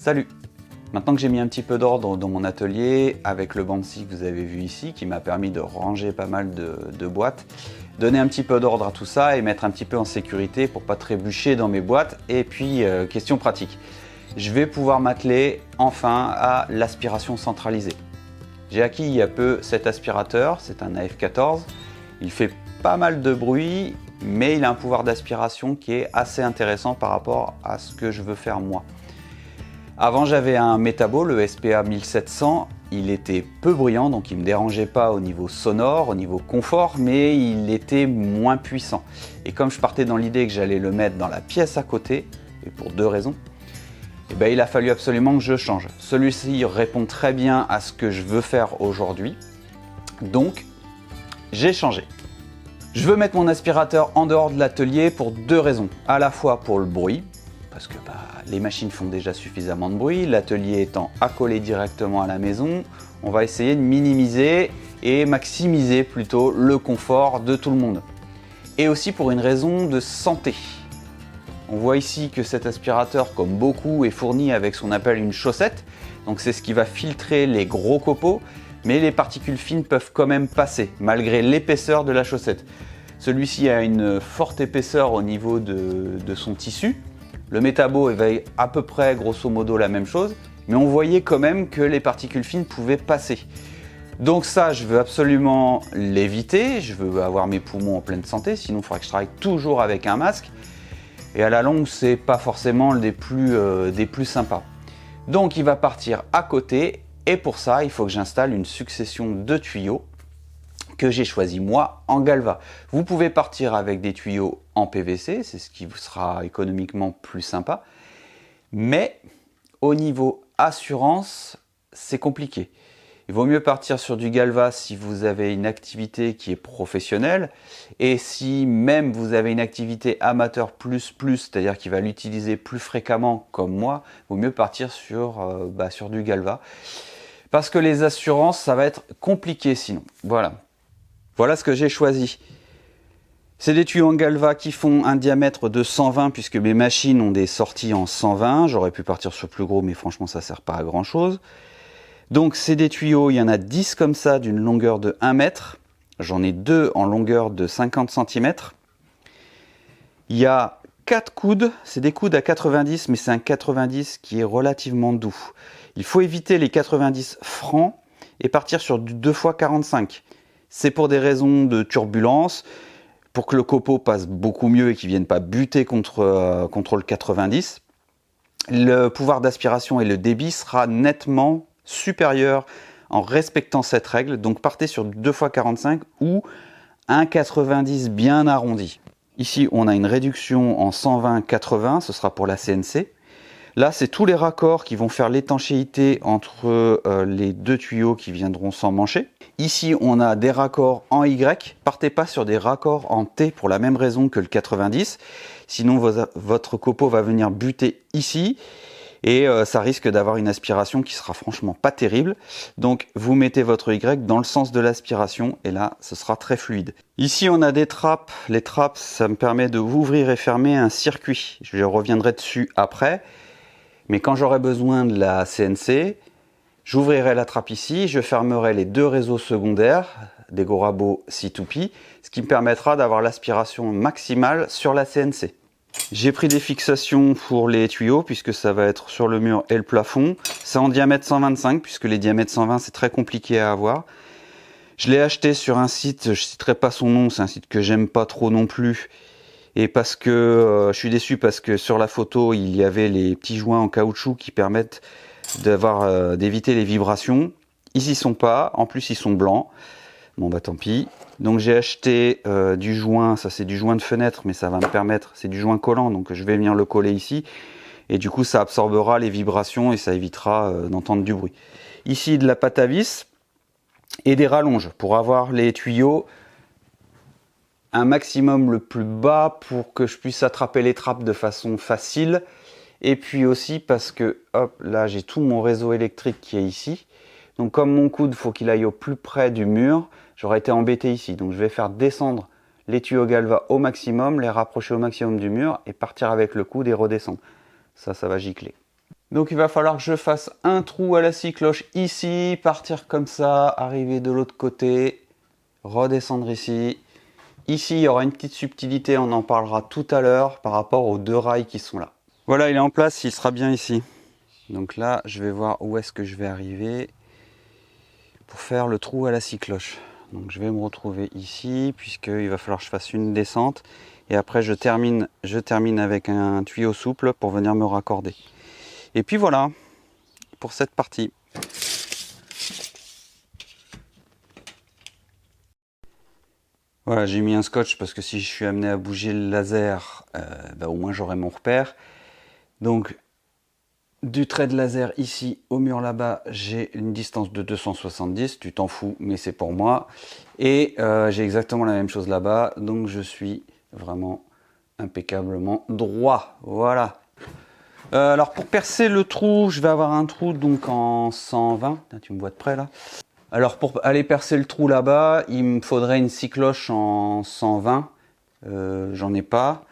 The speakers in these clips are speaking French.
Salut! Maintenant que j'ai mis un petit peu d'ordre dans mon atelier, avec le Bamsi que vous avez vu ici, qui m'a permis de ranger pas mal de boîtes, donner un petit peu d'ordre à tout ça et mettre un petit peu en sécurité pour pas trébucher dans mes boîtes. Et puis, question pratique, je vais pouvoir m'atteler enfin à l'aspiration centralisée. J'ai acquis il y a peu cet aspirateur, c'est un AF14. Il fait pas mal de bruit, mais il a un pouvoir d'aspiration qui est assez intéressant par rapport à ce que je veux faire moi. Avant, j'avais un Metabo, le SPA 1700. Il était peu bruyant, donc il ne me dérangeait pas au niveau sonore, au niveau confort, mais il était moins puissant. Et comme je partais dans l'idée que j'allais le mettre dans la pièce à côté, et pour deux raisons, il a fallu absolument que je change. Celui-ci répond très bien à ce que je veux faire aujourd'hui, donc j'ai changé. Je veux mettre mon aspirateur en dehors de l'atelier pour deux raisons. À la fois pour le bruit, parce que les machines font déjà suffisamment de bruit, l'atelier étant accolé directement à la maison, on va essayer de minimiser et maximiser plutôt le confort de tout le monde. Et aussi pour une raison de santé. On voit ici que cet aspirateur, comme beaucoup, est fourni avec ce qu'on appelle une chaussette. Donc c'est ce qui va filtrer les gros copeaux, mais les particules fines peuvent quand même passer, malgré l'épaisseur de la chaussette. Celui-ci a une forte épaisseur au niveau de son tissu. Le Metabo éveille à peu près, grosso modo, la même chose, mais on voyait quand même que les particules fines pouvaient passer. Donc ça, je veux absolument l'éviter, je veux avoir mes poumons en pleine santé, sinon il faudrait que je travaille toujours avec un masque. Et à la longue, c'est pas forcément des plus sympas. Donc il va partir à côté, et pour ça, il faut que j'installe une succession de tuyaux que j'ai choisi moi en Galva. Vous pouvez partir avec des tuyaux en PVC, c'est ce qui vous sera économiquement plus sympa. Mais au niveau assurance, c'est compliqué. Il vaut mieux partir sur du Galva si vous avez une activité qui est professionnelle, et si même vous avez une activité amateur plus, c'est-à-dire qui va l'utiliser plus fréquemment comme moi, il vaut mieux partir sur du Galva. Parce que les assurances, ça va être compliqué sinon. Voilà ce que j'ai choisi. C'est des tuyaux en Galva qui font un diamètre de 120 puisque mes machines ont des sorties en 120. J'aurais pu partir sur plus gros, mais franchement, ça ne sert pas à grand chose. Donc, c'est des tuyaux, il y en a 10 comme ça d'une longueur de 1 mètre. J'en ai 2 en longueur de 50 cm. Il y a 4 coudes, c'est des coudes à 90, mais c'est un 90 qui est relativement doux. Il faut éviter les 90 francs et partir sur du 2 x 45. C'est pour des raisons de turbulence, pour que le copeau passe beaucoup mieux et qu'il ne vienne pas buter contre le 90. Le pouvoir d'aspiration et le débit sera nettement supérieur en respectant cette règle. Donc partez sur du 2 x 45 ou un 90 bien arrondi. Ici, on a une réduction en 120-80, ce sera pour la CNC. Là, c'est tous les raccords qui vont faire l'étanchéité entre les deux tuyaux qui viendront s'emmancher. Ici, on a des raccords en Y. Partez pas sur des raccords en T pour la même raison que le 90. Sinon, votre copeau va venir buter ici et ça risque d'avoir une aspiration qui sera franchement pas terrible. Donc, vous mettez votre Y dans le sens de l'aspiration et là, ce sera très fluide. Ici, on a des trappes. Les trappes, ça me permet de ouvrir et fermer un circuit. Je reviendrai dessus après. Mais quand j'aurai besoin de la CNC, j'ouvrirai la trappe ici, je fermerai les deux réseaux secondaires des Gorabo C2P, ce qui me permettra d'avoir l'aspiration maximale sur la CNC. J'ai pris des fixations pour les tuyaux puisque ça va être sur le mur et le plafond. C'est en diamètre 125 puisque les diamètres 120 c'est très compliqué à avoir. Je l'ai acheté sur un site, je ne citerai pas son nom, c'est un site que j'aime pas trop non plus. Et parce que je suis déçu parce que sur la photo, il y avait les petits joints en caoutchouc qui permettent d'éviter les vibrations. Ici, ils sont pas. En plus, ils sont blancs. Bon, bah tant pis. Donc, j'ai acheté du joint. Ça, c'est du joint de fenêtre, mais ça va me permettre... C'est du joint collant, donc je vais venir le coller ici. Et du coup, ça absorbera les vibrations et ça évitera d'entendre du bruit. Ici, de la pâte à vis et des rallonges pour avoir les tuyaux un maximum le plus bas pour que je puisse attraper les trappes de façon facile. Et puis aussi parce que, hop, là j'ai tout mon réseau électrique qui est ici. Donc comme mon coude, faut qu'il aille au plus près du mur, j'aurais été embêté ici. Donc je vais faire descendre les tuyaux Galva au maximum, les rapprocher au maximum du mur et partir avec le coude et redescendre. Ça va gicler. Donc il va falloir que je fasse un trou à la scie cloche ici, partir comme ça, arriver de l'autre côté, redescendre ici. Ici, il y aura une petite subtilité, on en parlera tout à l'heure par rapport aux deux rails qui sont là. Voilà, il est en place, il sera bien ici. Donc là, je vais voir où est-ce que je vais arriver pour faire le trou à la scie cloche. Donc je vais me retrouver ici, puisqu'il va falloir que je fasse une descente. Et après, je termine avec un tuyau souple pour venir me raccorder. Et puis voilà, pour cette partie. Voilà, j'ai mis un scotch parce que si je suis amené à bouger le laser, au moins j'aurai mon repère. Donc, du trait de laser ici au mur là-bas, j'ai une distance de 270, tu t'en fous, mais c'est pour moi. Et j'ai exactement la même chose là-bas, donc je suis vraiment impeccablement droit. Voilà. Alors pour percer le trou, je vais avoir un trou donc en 120. Tu me vois de près là. Alors pour aller percer le trou là-bas, il me faudrait une scie cloche en 120. J'en ai pas.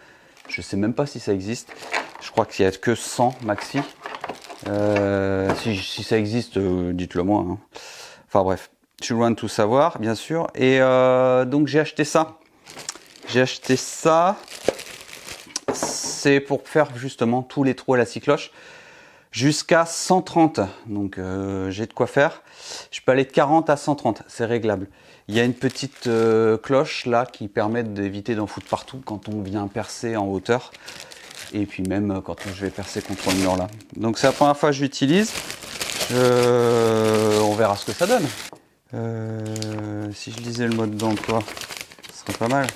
Je sais même pas si ça existe. Je crois qu'il n'y a que 100 maxi. Si ça existe, dites-le moi. Hein. Enfin bref, je suis loin de tout savoir, bien sûr. Et donc j'ai acheté ça. J'ai acheté ça. C'est pour faire justement tous les trous à la scie cloche jusqu'à 130. Donc j'ai de quoi faire. Je peux aller de 40 à 130, c'est réglable. Il y a une petite cloche là qui permet d'éviter d'en foutre partout quand on vient percer en hauteur. Et puis même quand je vais percer contre le mur là. Donc c'est la première fois que j'utilise. On verra ce que ça donne. Si je lisais le mode d'emploi, ce serait pas mal.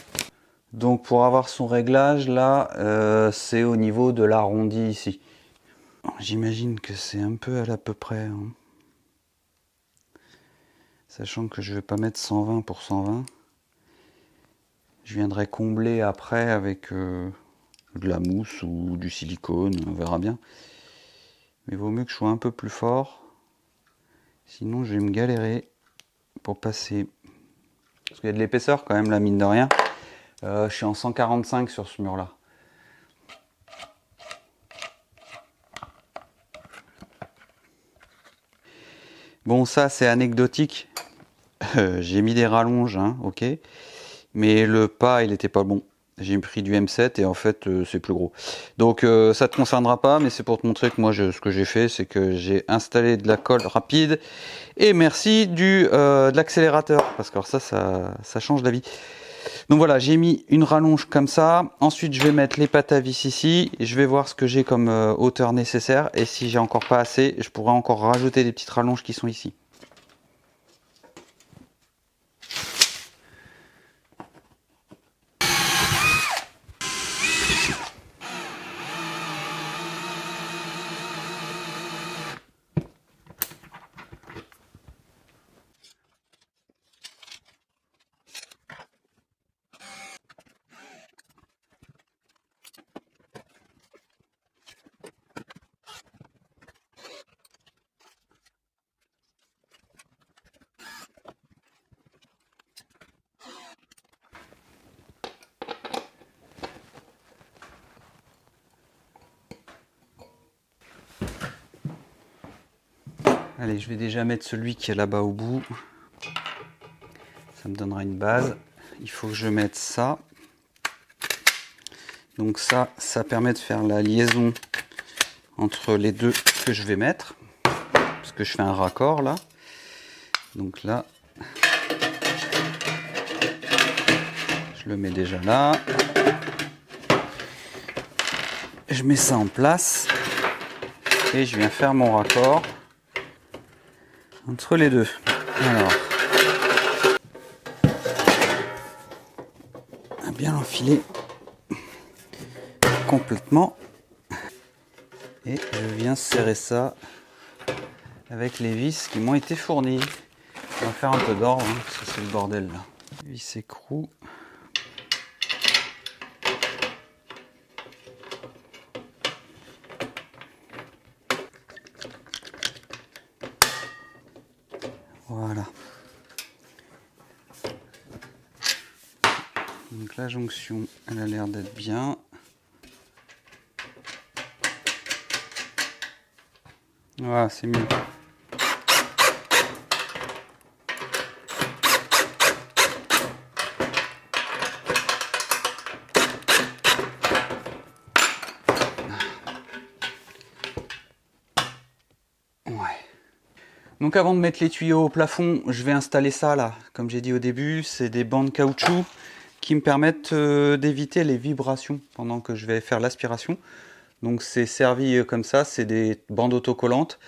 Donc pour avoir son réglage là, c'est au niveau de l'arrondi ici. J'imagine que c'est un peu à l'à peu près. Hein. Sachant que je ne vais pas mettre 120 pour 120. Je viendrai combler après avec de la mousse ou du silicone, on verra bien. Mais il vaut mieux que je sois un peu plus fort. Sinon je vais me galérer pour passer. Parce qu'il y a de l'épaisseur quand même, la mine de rien. Je suis en 145 sur ce mur là. Bon, ça c'est anecdotique. J'ai mis des rallonges, hein, ok. Mais le pas, il était pas bon. J'ai pris du M7 et en fait, c'est plus gros. Donc, ça te concernera pas, mais c'est pour te montrer que moi, ce que j'ai fait, c'est que j'ai installé de la colle rapide. Et merci de l'accélérateur, parce que alors ça change la vie. Donc voilà, j'ai mis une rallonge comme ça. Ensuite, je vais mettre les pattes à vis ici. Et je vais voir ce que j'ai comme hauteur nécessaire. Et si j'ai encore pas assez, je pourrais encore rajouter des petites rallonges qui sont ici. Allez, je vais déjà mettre celui qui est là-bas au bout. Ça me donnera une base. Il faut que je mette ça. Donc ça permet de faire la liaison entre les deux que je vais mettre. Parce que je fais un raccord là. Donc là, je le mets déjà là. Je mets ça en place. Et je viens faire mon raccord entre les deux. Alors, on va bien l'enfiler complètement. Et je viens serrer ça avec les vis qui m'ont été fournies. On va faire un peu d'ordre, hein, parce que c'est le bordel là. Vis écrou. Voilà. Donc la jonction, elle a l'air d'être bien. Voilà, c'est mieux. Donc avant de mettre les tuyaux au plafond, je vais installer ça là. Comme j'ai dit au début, c'est des bandes caoutchouc qui me permettent d'éviter les vibrations pendant que je vais faire l'aspiration. Donc c'est servi comme ça, c'est des bandes autocollantes.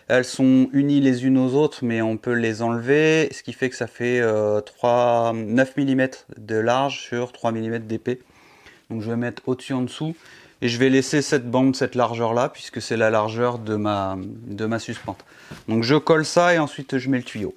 Elles sont unies les unes aux autres, mais on peut les enlever, ce qui fait que ça fait 9 mm de large sur 3 mm d'épais. Donc je vais mettre au-dessus en dessous. Et je vais laisser cette bande, cette largeur là, puisque c'est la largeur de ma suspente. Donc je colle ça et ensuite je mets le tuyau.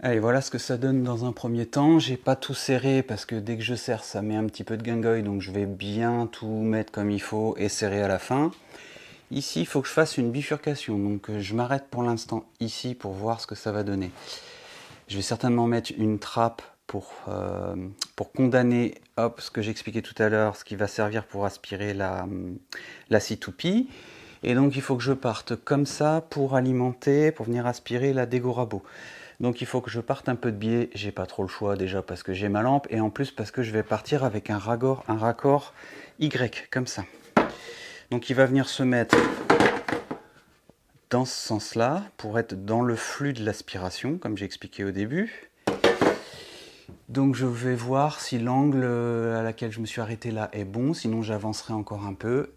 Allez, voilà ce que ça donne dans un premier temps. J'ai pas tout serré parce que dès que je serre, ça met un petit peu de guingoille, donc je vais bien tout mettre comme il faut et serrer à la fin. Ici, il faut que je fasse une bifurcation, donc je m'arrête pour l'instant ici pour voir ce que ça va donner. Je vais certainement mettre une trappe pour condamner ce que j'expliquais tout à l'heure, ce qui va servir pour aspirer la C2P. Et donc il faut que je parte comme ça pour alimenter, pour venir aspirer la Dégorabo. Donc il faut que je parte un peu de biais, j'ai pas trop le choix déjà parce que j'ai ma lampe et en plus parce que je vais partir avec un raccord Y, comme ça. Donc il va venir se mettre dans ce sens-là pour être dans le flux de l'aspiration, comme j'ai expliqué au début. Donc je vais voir si l'angle à laquelle je me suis arrêté là est bon, sinon j'avancerai encore un peu.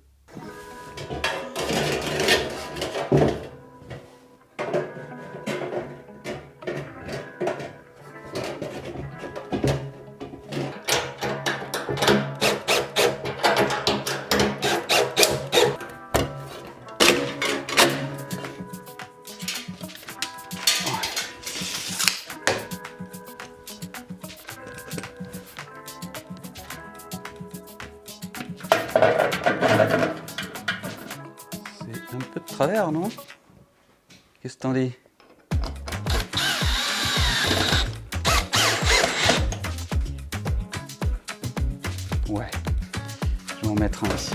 C'est un peu de travers, non? Qu'est-ce que t'en dis? Ouais, je vais en mettre un ici.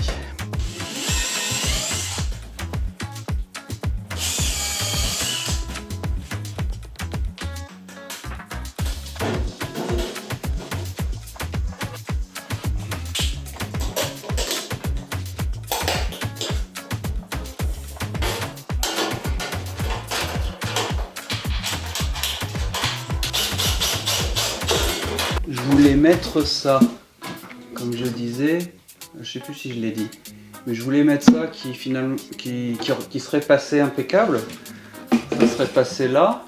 Je voulais mettre ça, comme je disais, je sais plus si je l'ai dit, mais je voulais mettre ça qui finalement qui serait passé impeccable. Ça serait passé là,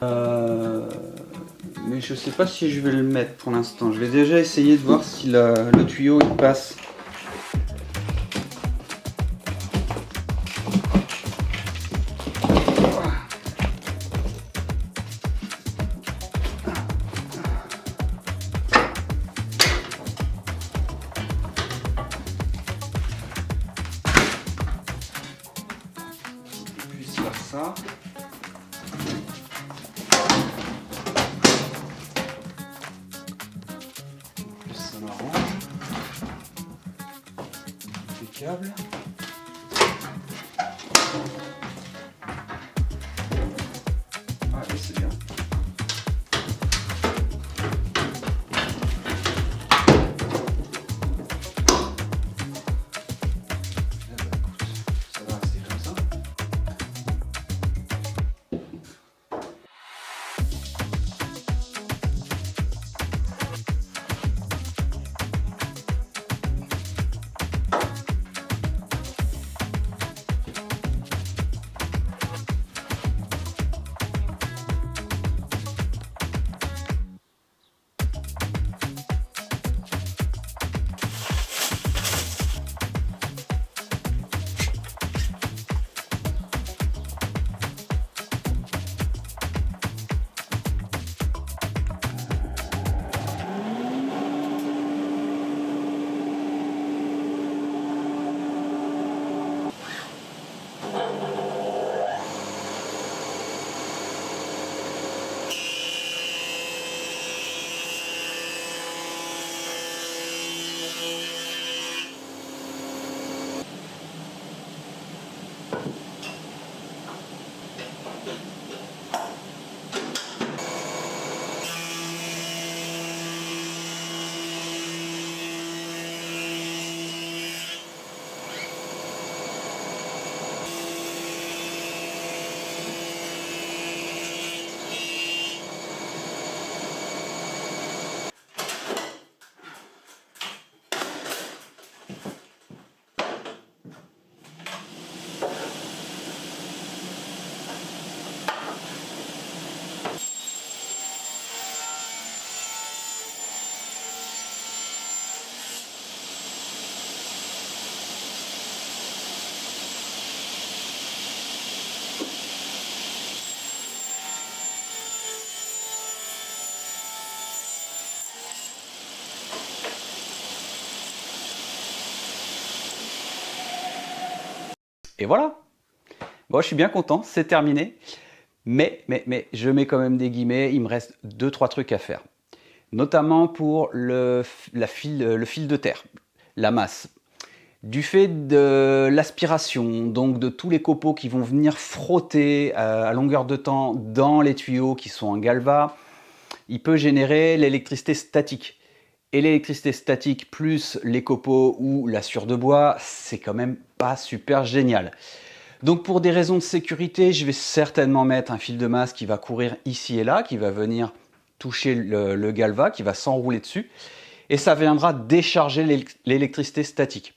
mais je sais pas si je vais le mettre pour l'instant. Je vais déjà essayer de voir si le tuyau il passe. Ça. Ça m'arrange. Impeccable. Allez, c'est bien. Ça va rester comme ça. Et voilà. Bon, je suis bien content, c'est terminé. Mais, je mets quand même des guillemets, il me reste 2-3 trucs à faire. Notamment pour le fil de terre, la masse. Du fait de l'aspiration, donc de tous les copeaux qui vont venir frotter à longueur de temps dans les tuyaux qui sont en galva, il peut générer l'électricité statique. Et l'électricité statique plus les copeaux ou la sciure de bois, c'est quand même pas super génial. Donc pour des raisons de sécurité, je vais certainement mettre un fil de masse qui va courir ici et là, qui va venir toucher le galva, qui va s'enrouler dessus. Et ça viendra décharger l'électricité statique.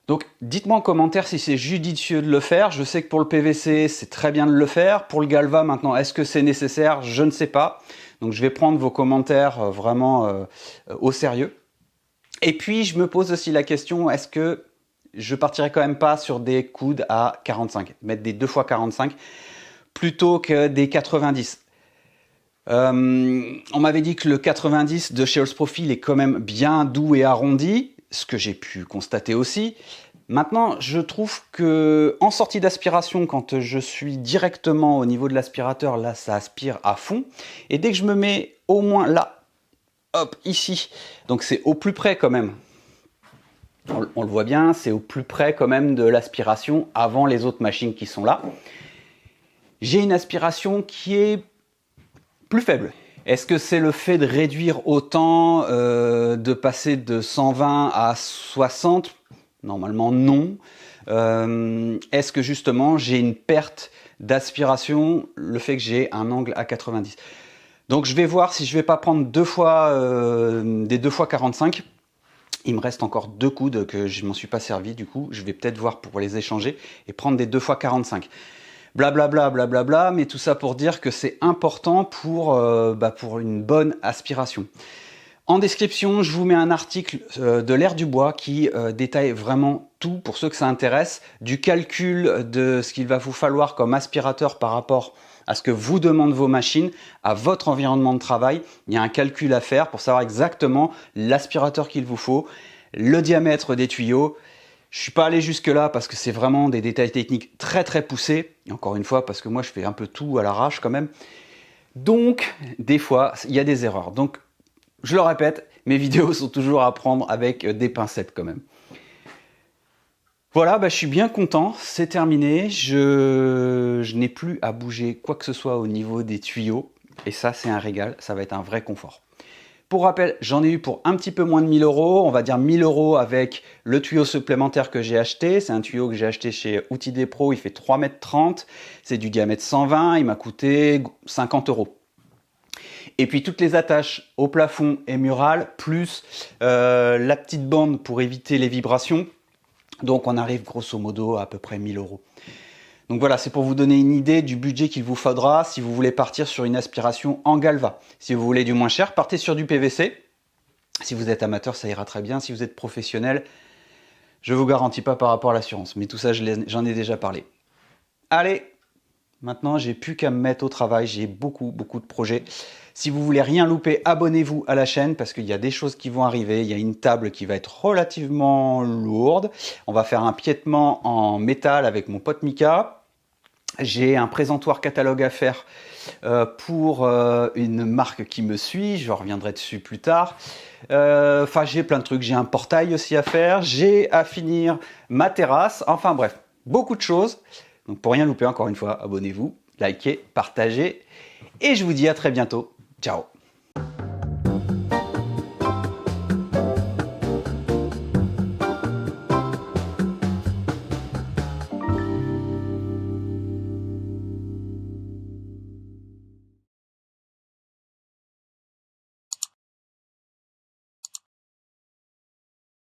Donc dites-moi en commentaire si c'est judicieux de le faire. Je sais que pour le PVC, c'est très bien de le faire. Pour le galva maintenant, est-ce que c'est nécessaire? Je ne sais pas. Donc je vais prendre vos commentaires vraiment au sérieux. Et puis je me pose aussi la question, est-ce que je partirai quand même pas sur des coudes à 45, mettre des 2x45 plutôt que des 90. On m'avait dit que le 90 de chez Holz Profil est quand même bien doux et arrondi, ce que j'ai pu constater aussi. Maintenant, je trouve que en sortie d'aspiration, quand je suis directement au niveau de l'aspirateur, là, ça aspire à fond. Et dès que je me mets au moins là, hop, ici, donc c'est au plus près quand même. On le voit bien, c'est au plus près quand même de l'aspiration avant les autres machines qui sont là. J'ai une aspiration qui est plus faible. Est-ce que c'est le fait de réduire autant, de passer de 120 à 60? Normalement non. Est-ce que justement j'ai une perte d'aspiration, le fait que j'ai un angle à 90? Donc je vais voir si je vais pas prendre des 2x45. Il me reste encore 2 coudes que je m'en suis pas servi, du coup je vais peut-être voir pour les échanger et prendre des 2x45. Blablabla, blablabla, mais tout ça pour dire que c'est important pour une bonne aspiration. En description, je vous mets un article de l'Air du Bois qui détaille vraiment tout, pour ceux que ça intéresse, du calcul de ce qu'il va vous falloir comme aspirateur par rapport à ce que vous demandent vos machines, à votre environnement de travail. Il y a un calcul à faire pour savoir exactement l'aspirateur qu'il vous faut, le diamètre des tuyaux. Je ne suis pas allé jusque là parce que c'est vraiment des détails techniques très très poussés. Et encore une fois, parce que moi je fais un peu tout à l'arrache quand même. Donc, des fois, il y a des erreurs. Donc, je le répète, mes vidéos sont toujours à prendre avec des pincettes quand même. Voilà, je suis bien content, c'est terminé. Je n'ai plus à bouger quoi que ce soit au niveau des tuyaux. Et ça, c'est un régal, ça va être un vrai confort. Pour rappel, j'en ai eu pour un petit peu moins de 1000 €, on va dire 1000 € avec le tuyau supplémentaire que j'ai acheté. C'est un tuyau que j'ai acheté chez Outils des Pros, il fait 3,30 m, c'est du diamètre 120, il m'a coûté 50 €. Et puis toutes les attaches au plafond et mural, plus la petite bande pour éviter les vibrations. Donc on arrive grosso modo à peu près 1000 €. Donc voilà, c'est pour vous donner une idée du budget qu'il vous faudra si vous voulez partir sur une aspiration en galva. Si vous voulez du moins cher, partez sur du PVC. Si vous êtes amateur, ça ira très bien. Si vous êtes professionnel, je ne vous garantis pas par rapport à l'assurance. Mais tout ça, j'en ai déjà parlé. Allez, maintenant, j'ai plus qu'à me mettre au travail. J'ai beaucoup de projets. Si vous voulez rien louper, abonnez-vous à la chaîne parce qu'il y a des choses qui vont arriver. Il y a une table qui va être relativement lourde. On va faire un piétement en métal avec mon pote Mika. J'ai un présentoir catalogue à faire pour une marque qui me suit. Je reviendrai dessus plus tard. Enfin, j'ai plein de trucs. J'ai un portail aussi à faire. J'ai à finir ma terrasse. Enfin bref, beaucoup de choses. Donc pour rien louper, encore une fois, abonnez-vous, likez, partagez. Et je vous dis à très bientôt. Ciao.